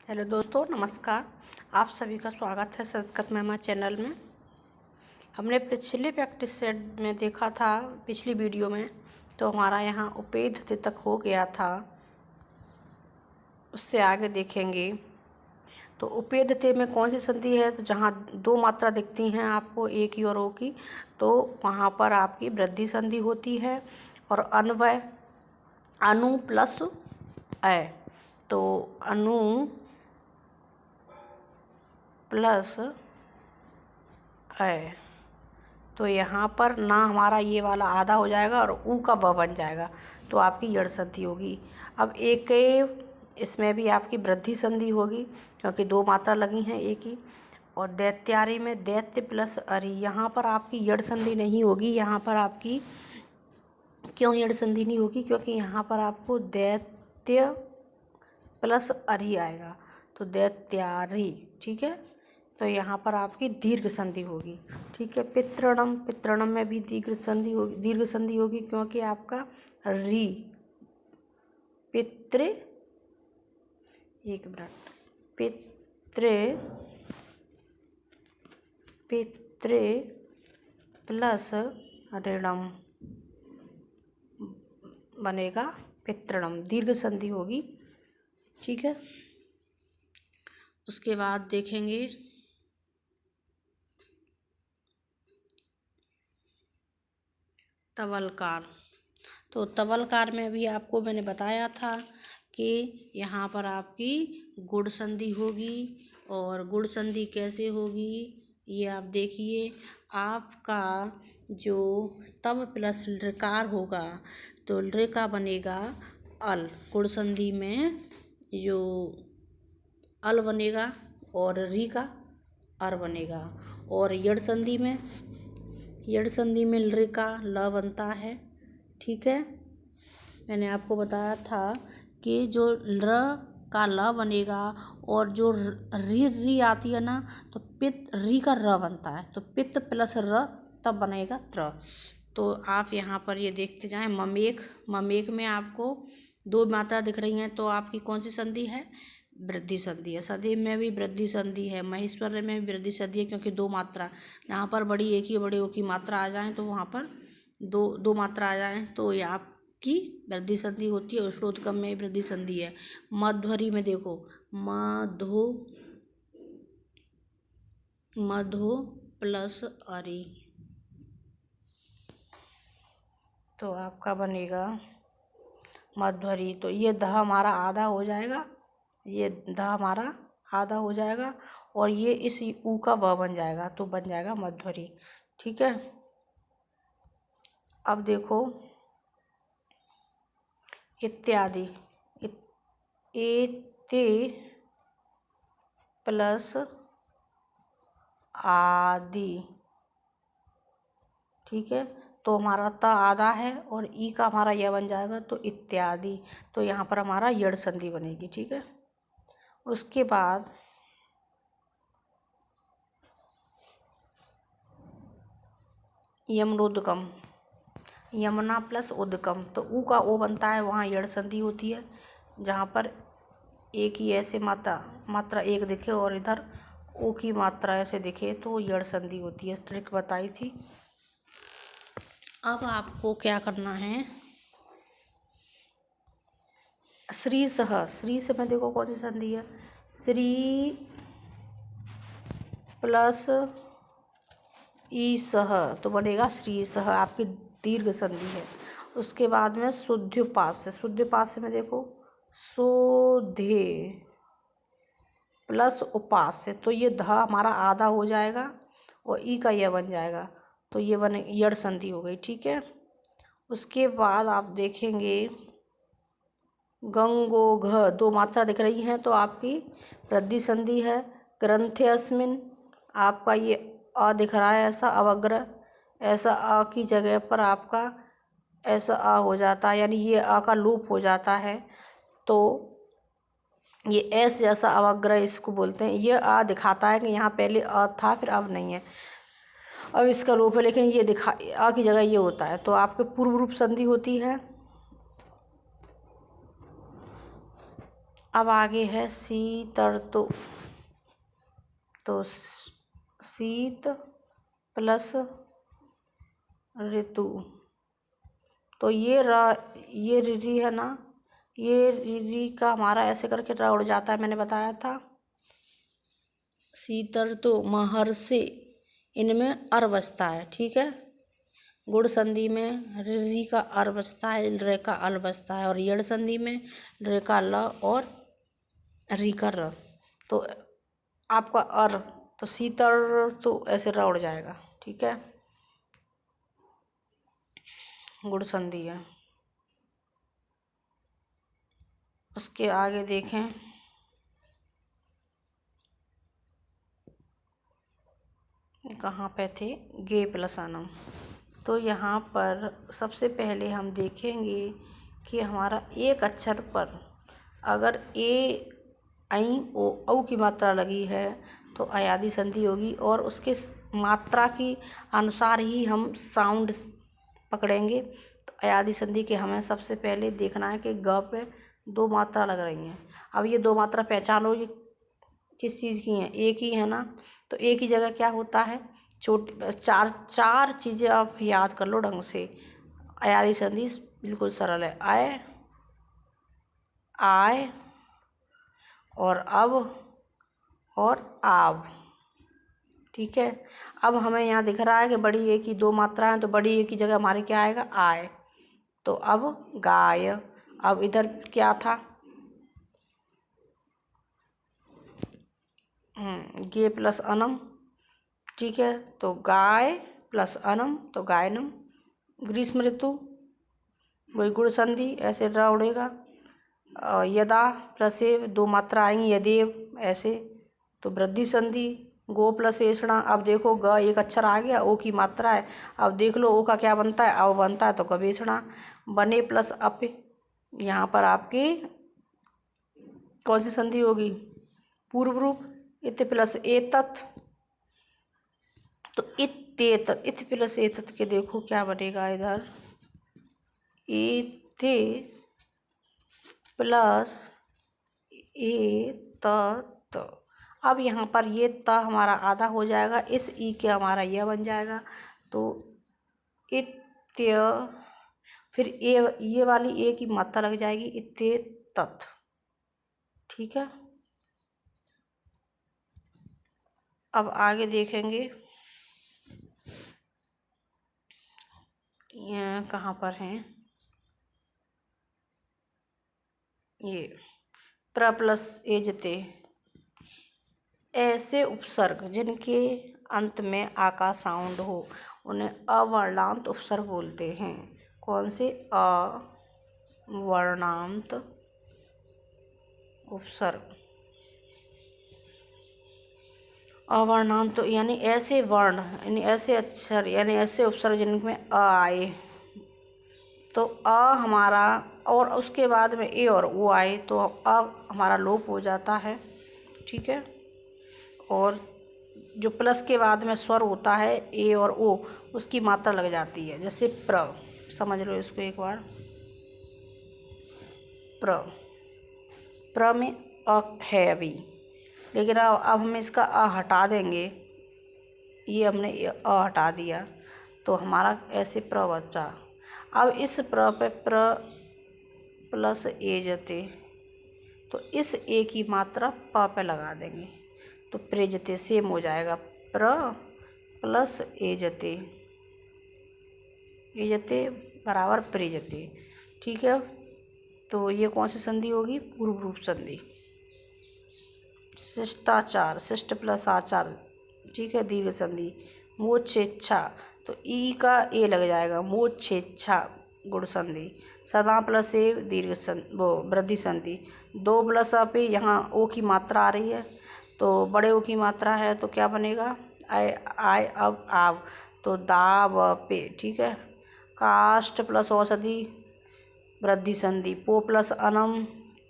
Hello दोस्तों, नमस्कार। आप सभी का स्वागत है संस्कृत महिमा चैनल में। हमने पिछले प्रैक्टिस सेट में देखा था, पिछली वीडियो में, तो हमारा यहाँ उपेध तक हो गया था। उससे आगे देखेंगे तो उपेध में कौन सी संधि है, तो जहाँ दो मात्रा दिखती हैं आपको, ए की और ओ की, तो वहाँ पर आपकी वृद्धि संधि होती है। और अन्वय अनु प्लस अ, तो अनु प्लस अ, तो यहाँ पर ना हमारा ये वाला आधा हो जाएगा और ऊ का व बन जाएगा, तो आपकी यड़ संधि होगी। अब एक इसमें भी आपकी वृद्धि संधि होगी क्योंकि दो मात्रा लगी हैं एक ही। और दैत्यारी में दैत्य प्लस अरि, यहाँ पर आपकी यड़ संधि नहीं होगी। यहाँ पर आपकी क्यों यड़ संधि नहीं होगी, क्योंकि यहाँ पर आपको दैत्य प्लस अरि आएगा, तो दैत्यारी, ठीक है। तो यहाँ पर आपकी दीर्घ संधि होगी, ठीक है। पितृणम में भी दीर्घ संधि होगी क्योंकि आपका री पितृ, एक मिनट, पितृ प्लस ऋणम बनेगा पितृणम, दीर्घ संधि होगी, ठीक है। उसके बाद देखेंगे तवलकार। तो तवलकार में भी आपको मैंने बताया था कि यहाँ पर आपकी गुण संधि होगी। और गुण संधि कैसे होगी ये आप देखिए। आपका जो तव प्लस लृकार होगा तो लृ का बनेगा अल, गुण संधि में जो अल बनेगा और री का अर बनेगा। और यड़ संधि में लृ का ल बनता है, ठीक है। मैंने आपको बताया था कि जो ल का ल बनेगा और जो री आती है ना, तो पित री का र बनता है, तो पित्त प्लस र तब बनेगा त्र। तो आप यहाँ पर ये देखते जाएं। ममेक में आपको दो मात्रा दिख रही हैं, तो आपकी कौन सी संधि है, वृद्धि संधि है। सदैव में भी वृद्धि संधि है, महेश्वर में भी वृद्धि संधि है क्योंकि दो मात्रा, यहाँ पर बड़ी एक ही बड़े ओ की मात्रा आ जाए तो वहाँ पर दो मात्रा आ जाए तो ये आपकी वृद्धि संधि होती है। श्रोतकम में वृद्धि संधि है। मध्वरी में देखो, मधो प्लस अरि, तो आपका बनेगा मध्वरी। तो ये ध हमारा आधा हो जाएगा, और ये इस ऊ का व बन जाएगा, तो बन जाएगा मध्वरी, ठीक है। अब देखो इत्यादि, एते प्लस आदि, ठीक है। तो हमारा त आधा है और ई का हमारा यह बन जाएगा, तो इत्यादि। तो यहाँ पर हमारा यड़ संधि बनेगी, ठीक है। उसके बाद यमनोदकम, यमुना प्लस उदकम, तो ऊ का ओ बनता है, वहाँ यड़ संधि होती है। जहाँ पर एक ही ऐसे मात्रा एक दिखे और इधर ओ की मात्रा ऐसे दिखे तो यड़ संधि होती है। ट्रिक बताई थी। अब आपको क्या करना है, श्री से में देखो कौन सी संधि है, श्री प्लस ई सह, तो बनेगा श्री सह, आपकी दीर्घ संधि है। उसके बाद में शुद्ध में देखो शोधे प्लस उपास्य, तो ये ध हमारा आधा हो जाएगा और ई का यह बन जाएगा, तो ये बने यड़ संधि हो गई, ठीक है। उसके बाद आप देखेंगे गंगो घ, दो मात्रा दिख रही हैं तो आपकी वृद्धि संधि है। ग्रंथेस्मिन, आपका ये अ दिख रहा है ऐसा अवग्रह, ऐसा अ की जगह पर आपका ऐसा अ हो जाता है, यानी ये अ का लोप हो जाता है, तो ये एस जैसा अवग्रह इसको बोलते हैं। ये अ दिखाता है कि यहाँ पहले अ था फिर अब नहीं है, अब इसका लोप है, लेकिन ये अ की जगह ये होता है, तो आपके पूर्व रूप संधि होती है। अब आगे है शीतर्तु। तो शीत प्लस ऋतु, तो ये री है ना, ये री का हमारा ऐसे करके र उड़ जाता है, मैंने बताया था। शीतर्तु महर्षि, इनमें अर बचता है, ठीक है। गुड़ संधि में री का अर बचता है, रे का अल बचता है, और यड़ संधि में रे का ल और री का र। तो आपका अर, तो शीतर तो ऐसे र उड़ जाएगा, ठीक है। गुड़ संधि है। उसके आगे देखें, कहाँ पे थे, गे प्लस अनम। तो यहाँ पर सबसे पहले हम देखेंगे कि हमारा एक अक्षर पर अगर ए ऐ ओ औ की मात्रा लगी है तो अयादि संधि होगी, और उसके मात्रा की अनुसार ही हम साउंड पकड़ेंगे। तो अयादि संधि के हमें सबसे पहले देखना है कि ग पे दो मात्रा लग रही हैं। अब ये दो मात्रा पहचानो, ये किस चीज़ की हैं, एक ही है ना। तो एक ही जगह क्या होता है, चार चीज़ें आप याद कर लो ढंग से। अयादि संधि बिल्कुल सरल है, आय, आय और अब और आव, ठीक है। अब हमें यहाँ दिख रहा है कि बड़ी ए की दो मात्रा है, तो बड़ी ए की जगह हमारे क्या आएगा, आय। तो अब गाय। अब इधर क्या था, गे प्लस अनम, ठीक है। तो गाय प्लस अनम, तो गायनम। ग्रीष्म ऋतु, वही गुड़ संधि, ऐसे ड्रा उड़ेगा। यदा प्लस एव, दो मात्रा आएंगी, यदेव, ऐसे। तो वृद्धि संधि, गो प्लस एषणा। अब देखो ग एक अक्षर आ गया, ओ की मात्रा है। अब देख लो ओ का क्या बनता है, अव बनता है, तो गवेषणा। बने प्लस अप, यहाँ पर आपकी कौन सी संधि होगी, पूर्व रूप। इत प्लस एतत्, तो इत्येतत्, इत प्लस एतत् के देखो क्या बनेगा इधर, इते प्लस एतत्। अब यहाँ पर ये त हमारा आधा हो जाएगा, इस ई के हमारा यह बन जाएगा। तो इत्य, फिर ये वाली ए की मात्रा लग जाएगी, इत्येतत्, ठीक है। अब आगे देखेंगे, ये कहाँ पर हैं, ये प्र प्लस एजते। ऐसे उपसर्ग जिनके अंत में आ का साउंड हो उन्हें अवर्णांत उपसर्ग बोलते हैं। कौन से, अवर्णांत उपसर्ग। अवर्णांत यानी ऐसे वर्ण, यानी ऐसे अक्षर, यानी ऐसे उपसर्ग जिनमें अ आए। तो अ हमारा, और उसके बाद में ए और ओ आए तो अ हमारा लोप हो जाता है, ठीक है। और जो प्लस के बाद में स्वर होता है ए और ओ, उसकी मात्रा लग जाती है। जैसे प्र, समझ लो इसको एक बार, प्र में अ है अभी, लेकिन अब हम इसका अ हटा देंगे, ये हमने अ हटा दिया तो हमारा ऐसे प्र बचा। अब इस प्र पे प्र प्लस ए जते, तो इस ए की मात्रा प पे लगा देंगे तो प्रेजते सेम हो जाएगा, प्र प्लस एजते, एजते बराबर प्रेजते, ठीक है। तो ये कौन सी संधि होगी, पूर्व रूप संधि। शिष्टाचार, शिष्ट प्लस आचार, ठीक है, दीर्घ संधि। मोक्षेच्छा, तो ई का ए लग जाएगा, मोक्षेच्छा गुण संधि। सदा प्लस ए दीर्घ वो वृद्धि संधि। दो प्लस अ पे यहाँ ओ की मात्रा आ रही है, तो बड़े ओ की मात्रा है तो क्या बनेगा, आय, आय अब आव, तो दाव पे, ठीक है। काष्ठ प्लस औषधि वृद्धि संधि। पो प्लस अनम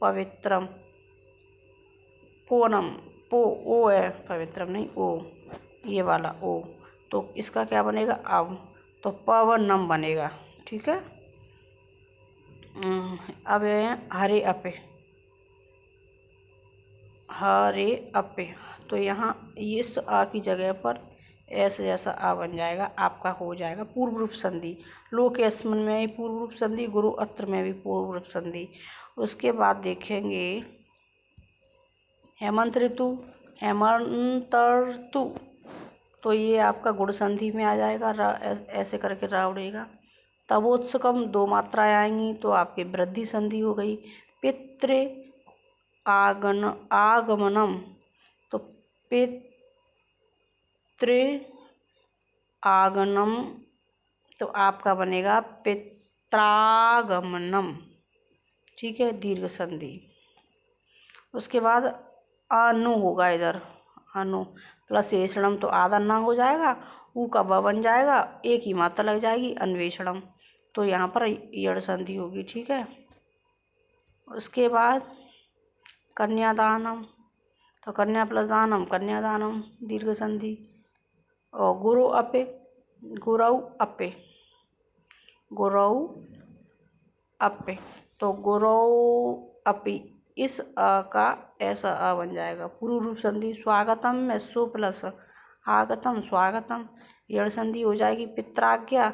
पवित्रम, पोनम, पो ओ है, पवित्रम नहीं ओ, ये वाला ओ, तो इसका क्या बनेगा अब, तो पवनम बनेगा, ठीक है। अब हरे अपे, हरे अपे। तो यहाँ इस आ की जगह पर ऐसे जैसा आ बन जाएगा, आपका हो जाएगा पूर्व रूप संधि। लोकेस्मन में भी पूर्व रूप संधि, गुरु अत्र में भी पूर्व रूप संधि। उसके बाद देखेंगे हेमंत ऋतु, हेमंत ऋतु, तो ये आपका गुण संधि में आ जाएगा, ऐसे करके रा उड़ेगा। तबोत्सकम 2 मात्राएं आएंगी तो आपकी वृद्धि संधि हो गई। पितृ आगमनम, तो पितृ आगमनम तो आपका बनेगा पित्रागमनम, ठीक है, दीर्घ संधि। उसके बाद अनु होगा इधर, अनु प्लस एषणम, तो आधा ना हो जाएगा, ऊ का ब बन जाएगा, एक ही मात्रा लग जाएगी अन्वेषणम, तो यहाँ पर यड़ संधि होगी, ठीक है। उसके बाद कन्यादानम, तो कन्या प्लस दानम कन्यादानम, दीर्घ संधि। और गुरु अपे, गुरौ अपे, गुरौ अपे, तो गुरौ अपि, इस अ का ऐसा अ बन जाएगा, पूर्व रूप संधि। स्वागतम में सु प्लस आगतम, स्वागतम, यड़ संधि हो जाएगी। पित्राज्ञा,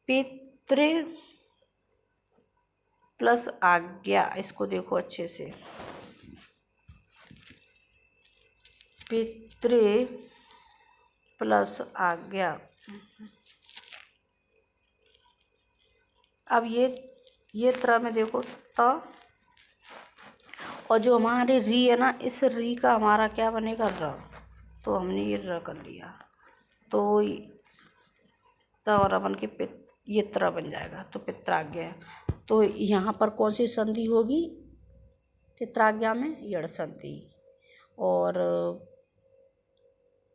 पितृ प्लस आज्ञा, इसको देखो अच्छे से, पितृ प्लस आज्ञा। अब ये तरह में देखो त, और जो हमारे री है ना, इस री का हमारा क्या बनेगा, र, तो हमने ये र कर लिया, तो त और अपन के ये तरह बन जाएगा, तो पित्राज्ञा। तो यहाँ पर कौन सी संधि होगी, पित्राज्ञा में यड़ संधि। और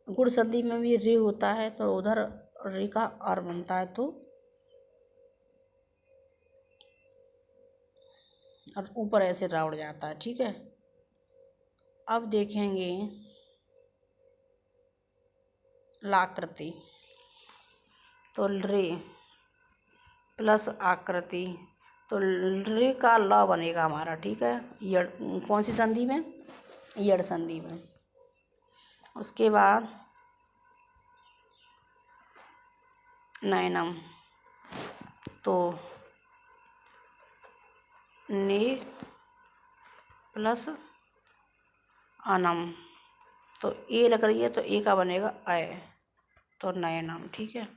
गुण संधि में भी रे होता है, तो उधर रे का और बनता है, तो और ऊपर ऐसे राउड़ जाता है, ठीक है। अब देखेंगे लाकृति, तो रे प्लस आकृति, तो रे का ल बनेगा हमारा, ठीक है, यड़, कौन सी संधि में, यड़ संधि में। उसके बाद नयनम, तो ने प्लस अनम, तो ए लग रही है, तो ए का बनेगा अय, तो नयनम, ठीक है।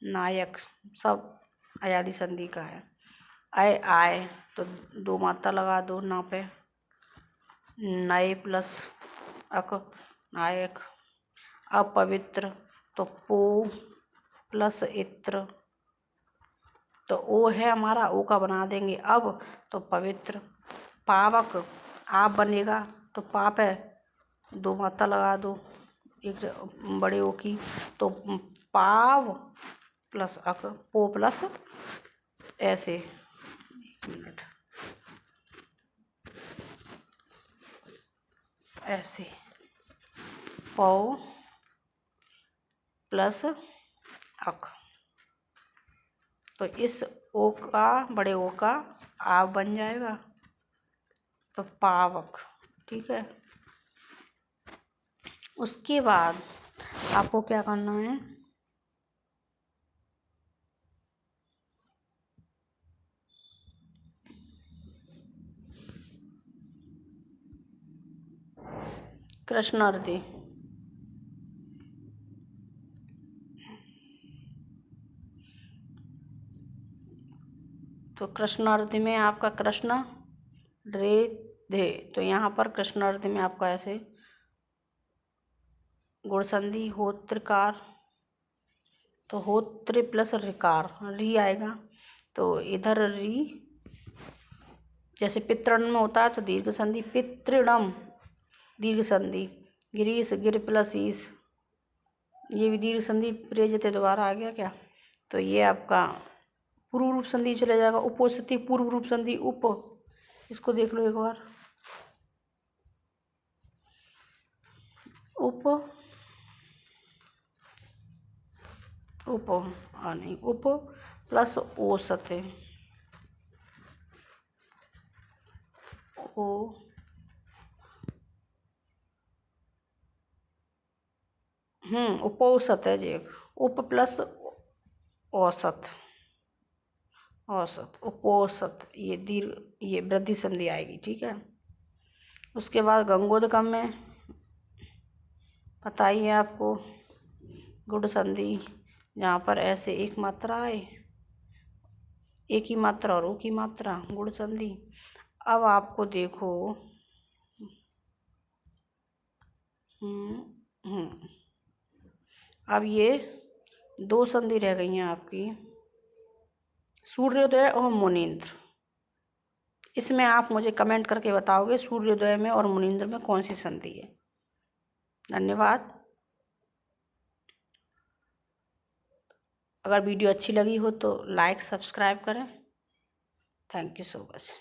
नायक सब अयादि संधि का है। अय आय, तो 2 मात्रा लगा दो ना पे, नए प्लस अक, नायक। अपवित्र, तो पो प्लस इत्र, तो ओ है हमारा, ओ का बना देंगे अब, तो पवित्र। पावक, आप बनेगा, तो पाप है, 2 मात्रा लगा दो एक बड़े ओ की, तो पाव प्लस अक, पो प्लस ऐसे, 1 मिनट, ऐसे, पौ प्लस अक, तो इस ओ का, बड़े ओ का आप बन जाएगा, तो पावक, ठीक है। उसके बाद आपको क्या करना है, कृष्णार्दी, तो कृष्णार्दी में आपका कृष्ण रे धे, तो यहाँ पर कृष्णार्दी में आपका ऐसे गुण संधि होत्रकार, तो होत्र प्लस ऋकार, री आएगा, तो इधर री, जैसे पितृण में होता है तो दीर्घ संधि, पितृणम दीर्घ संधि। गिरीश, गिर प्लस ईस, ये भी दीर्घ संधि, प्रेजते दोबारा आ गया क्या, तो ये आपका पूर्व रूप संधि चले जाएगा। उपोस्थिति पूर्व रूप संधि उप, इसको देख लो एक बार, उप उप नहीं, उप प्लस ओसते, ओ उपौसत है जी। उप प्लस औसत, औसत उपौसत, ये दीर्घ, ये वृद्धि संधि आएगी, ठीक है। उसके बाद गंगोदगम में पता ही है आपको, गुड़ संधि, जहाँ पर ऐसे एक मात्रा आए, एक ही मात्रा और ओ की मात्रा, गुड़ संधि। अब आपको देखो, अब ये दो संधि रह गई हैं आपकी, सूर्योदय और मुनींद्र। इसमें आप मुझे कमेंट करके बताओगे सूर्योदय में और मुनींद्र में कौन सी संधि है। धन्यवाद। अगर वीडियो अच्छी लगी हो तो लाइक सब्सक्राइब करें। Thank you so much.